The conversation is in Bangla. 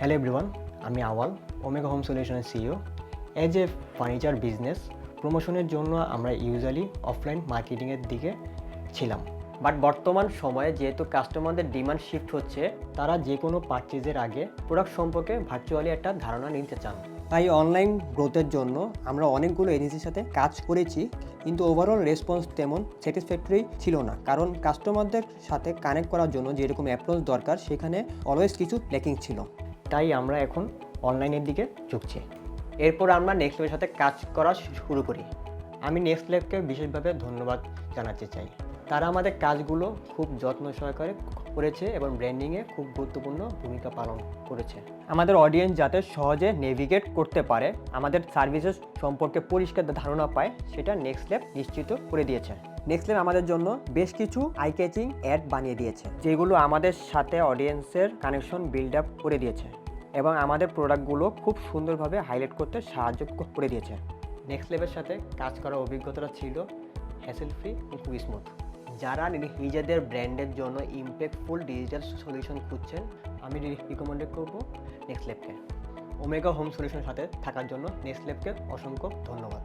হ্যালো এভরিওয়ান, আমি আওয়াল, ওমেগা হোম সলিউশনের CEO. As a furniture business প্রমোশনের জন্য আমরা ইউজুয়ালি অফলাইন মার্কেটিংয়ের দিকে ছিলাম। বাট বর্তমান সময়ে যেহেতু কাস্টমারদের ডিমান্ড শিফট হচ্ছে, তারা যে কোনো পারচেজের আগে প্রোডাক্ট সম্পর্কে ভার্চুয়ালি একটা ধারণা নিতে চান। তাই অনলাইন গ্রোথের জন্য আমরা অনেকগুলো এজেন্সির সাথে কাজ করেছি, কিন্তু ওভারঅল রেসপন্স তেমন স্যাটিসফ্যাক্টরি ছিল না, কারণ কাস্টমারদের সাথে কানেক্ট করার জন্য যেরকম অ্যাপ্রোচ দরকার সেখানে অলওয়েজ কিছু ল্যাকিং ছিল। তাই আমরা এখন অনলাইনের দিকে ঝুঁকছি। এরপর আমরা নেক্সট লেভেলের সাথে কাজ করা শুরু করি। আমি নেক্সট লেভকে বিশেষভাবে ধন্যবাদ জানাতে চাই। তারা আমাদের কাজগুলো খুব যত্ন সহকারে করেছে এবং ব্র্যান্ডিংয়ে খুব গুরুত্বপূর্ণ ভূমিকা পালন করেছে। আমাদের অডিয়েন্স যাতে সহজে নেভিগেট করতে পারে, আমাদের সার্ভিসেস সম্পর্কে পরিষ্কার ধারণা পায়, সেটা নেক্সট লেভ নিশ্চিত করে দিয়েছে। নেক্সট লেভ আমাদের জন্য বেশ কিছু আই ক্যাচিং অ্যাড বানিয়ে দিয়েছে, যেগুলো আমাদের সাথে অডিয়েন্সের কানেকশন বিল্ড আপ করে দিয়েছে এবং আমাদের প্রোডাক্টগুলো খুব সুন্দরভাবে হাইলাইট করতে সাহায্য করে দিয়েছে। নেক্সট লেভের সাথে কাজ করার অভিজ্ঞতাটা ছিল হ্যাসেল ফ্রি ও খুব স্মুথ। যারা নিজেদের ব্র্যান্ডের জন্য ইম্প্যাক্টফুল ডিজিটাল সলিউশন খুঁজছেন, আমি রিকমেন্ড করবো নেক্সট লেভকে। ওমেগা হোম সলিউশনের সাথে থাকার জন্য নেক্সট লেভকে অসংখ্য ধন্যবাদ।